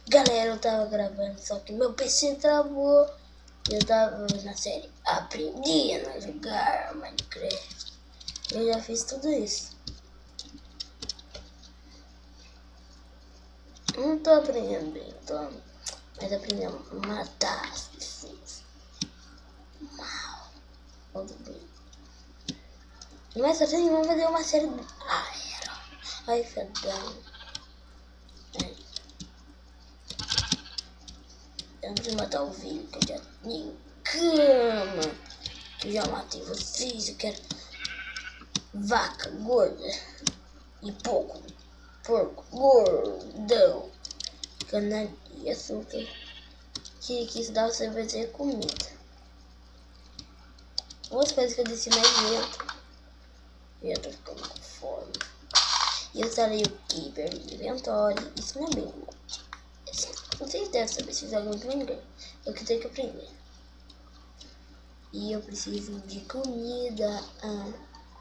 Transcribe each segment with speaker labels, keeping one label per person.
Speaker 1: Galera, eu tava gravando, só que meu PC travou. Eu tava na série Aprendendo a jogar Minecraft. Eu já fiz tudo isso. Não tô aprendendo bem, mas aprendendo a matar as pessoas. Mal. Tudo bem. Mas assim, vamos fazer uma série do Aero. Ai, fedão. Antes de matar o vídeo, que eu já tenho cama. Que eu já matei vocês. Eu quero vaca gorda e porco gordão, cana e açúcar. Que isso dá você fazer comida. Outras coisas que eu disse mais lento. E eu tô ficando com fome. E eu instalei o Keeper Inventory. Isso não é bem bom. Vocês devem saber se jogam muito Minecraft. Eu que tenho que aprender. E eu preciso de comida.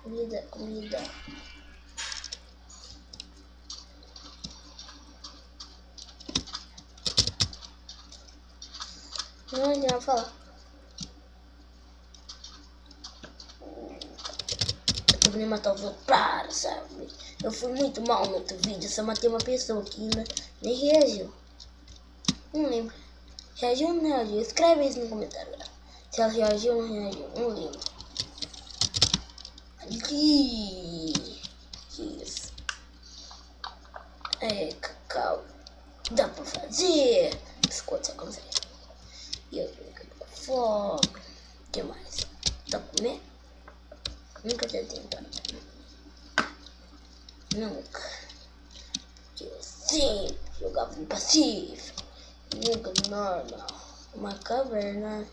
Speaker 1: Comida. Não adianta falar. Eu vou matar os outros. Para, sabe? Eu fui muito mal no outro vídeo. Só matei uma pessoa que ainda nem reagiu. Não lembro. Reagiu ou não reagiu? Escreve isso no comentário, galera. Se ela reagiu ou não reagiu. Não lembro. Isso. Cacau. Dá pra fazer. Biscoito, você consegue. E eu tô com fome. O que mais? Dá pra comer? Nunca tinha tentado. Nunca. Que eu sempre jogava no Pacífico. Nunca no normal. Uma caverna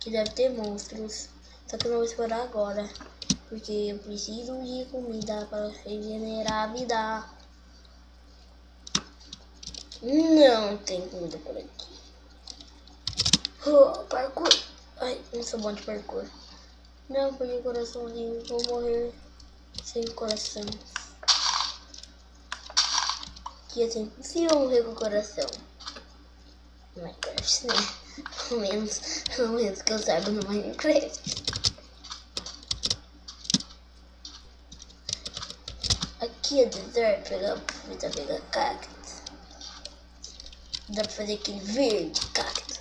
Speaker 1: que deve ter monstros. Só que eu não vou explorar agora. Porque eu preciso de comida para regenerar a vida. Não tem comida por aqui. Oh, parkour. Ai, não sou bom de parkour. Não, porque coraçãozinho, vou morrer sem coração. Que é sempre possível morrer com o coração. Minecraft, né? Pelo menos que eu saiba no Minecraft. Aqui é deserto, aproveitar pegar cactos. Dá pra fazer aquele verde cacto.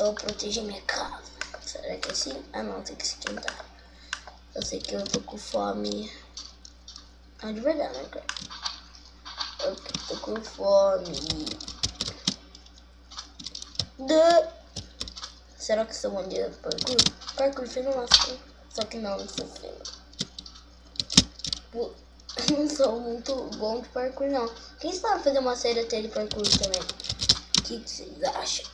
Speaker 1: Eu proteger minha casa. Será que é assim? Ah não, tem que esquentar. Eu sei que eu tô com fome. Ah, de verdade, né, cara? Eu tô com fome. Será que sou bom de parkour? Parkour fino nossa. Só que não sou fino. Não sou muito bom de parkour, não. Quem sabe fazer uma série até de parkour também? O que vocês acham?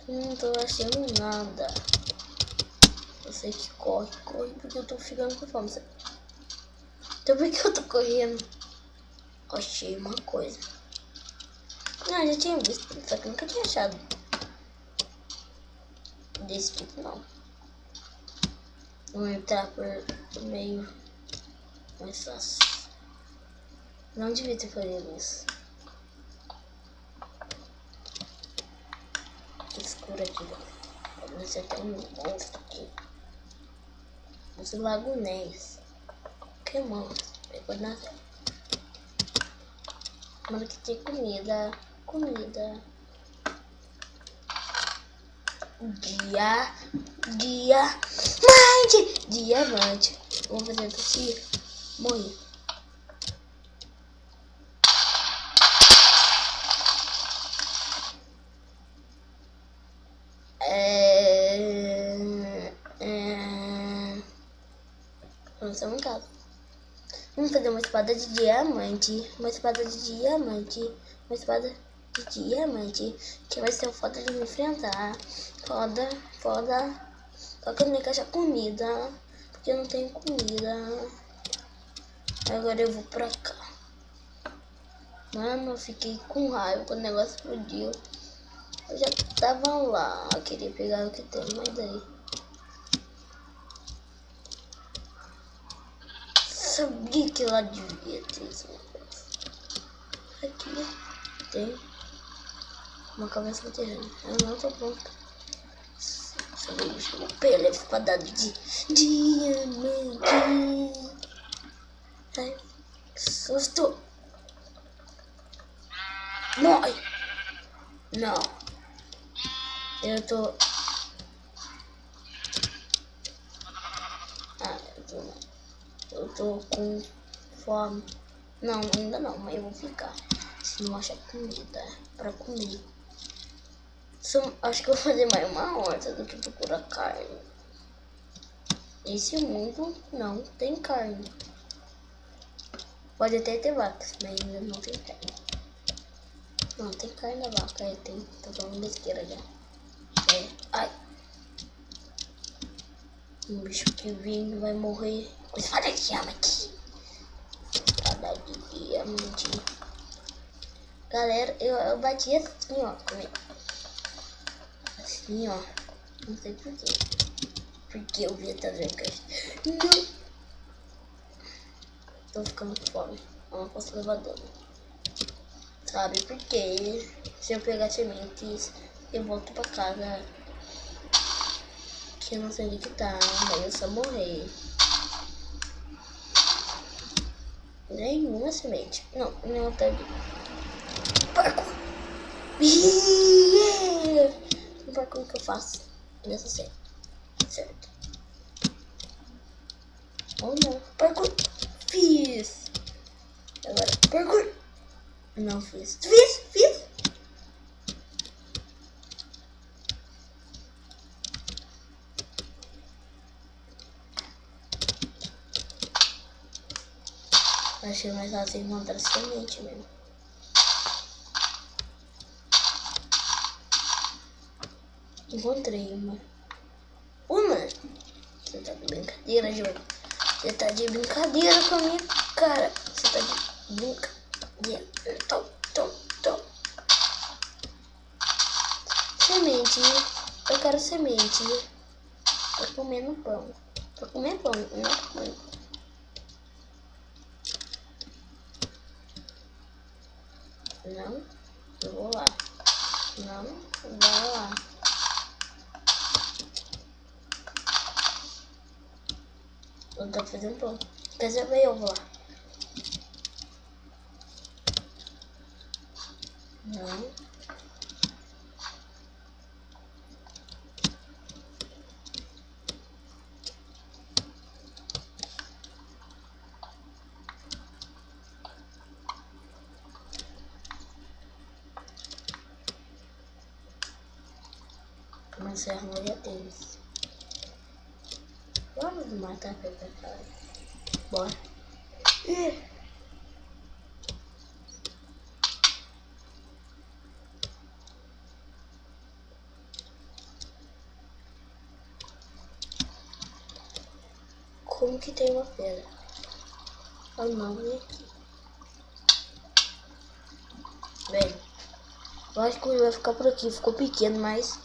Speaker 1: Não tô achando nada. Eu sei que corre porque eu tô ficando com fome. Então por que eu tô correndo? Achei uma coisa. Não, já tinha visto, só que nunca tinha achado desse tipo, não. Vou entrar por meio mais fácil. Não devia ter feito isso. Escuro aqui, ó. Vamos até um monstro aqui. Os lagunés. Que monstro? Pegou nada. Mano, que tem comida. Diamante. Vamos fazer assim. Morri. Vamos em casa. Vamos fazer uma espada de diamante. Uma espada de diamante. Que vai ser foda de me enfrentar. Foda. Só que eu tenho que achar comida. Porque eu não tenho comida. Agora eu vou pra cá. Mano, eu fiquei com raiva quando o negócio explodiu. Eu já tava lá. Eu queria pegar o que tem, mas daí. sabia que lá devia ter esse negócio. Aqui tem uma cabeça terrena. Eu não tô pronto. Só veio chamar pela espadada de diamante. Ai, que susto. Morre. Não. Eu tô com fome. Não, ainda não, mas eu vou ficar. Se não achar comida pra comer. Acho que eu vou fazer mais uma horta do que procurar carne. Esse mundo não tem carne. Pode até ter vacas, mas ainda não tem carne. Não, tem carne da vaca, tem. Tô falando besteira já. Ai. Um bicho que vem vai morrer com espada de diamante. Espada de diamante. Galera, eu bati assim, ó. Assim, ó. Não sei porquê. Porque eu vi a Dreamcast. Não. Tô ficando com fome. Eu não posso levar dano. Sabe por quê? Se eu pegar sementes, eu volto pra casa. Que eu não sei onde que tá. Daí eu só morrer. Nenhuma semente. Não, não tá ali. Parkour! Yeah! O parkour que eu faço nessa série. Certo. Ou não. Parkour! Fiz! Agora, parkour! Não fiz. Fiz! Achei mais fácil encontrar semente mesmo. Encontrei uma. Você tá de brincadeira, jogo? Você tá de brincadeira com a minha cara. Você tá de brincadeira. Tom. Semente. Eu quero semente. Tô comendo pão. Tô comendo pão, não comendo. Não, eu vou lá. Não, vai lá. Eu tô fazendo pão. Quer saber? Eu vou lá. Não. Comecei a arrumar tênis. Vamos matar a Pepe, cara. Bora. Como que tem uma pedra? Ah não, vem aqui. Bem, eu acho que ele vai ficar por aqui. Ficou pequeno, mas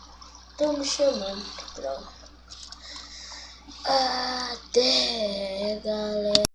Speaker 1: estão me chamando. Que droga. Até, galera.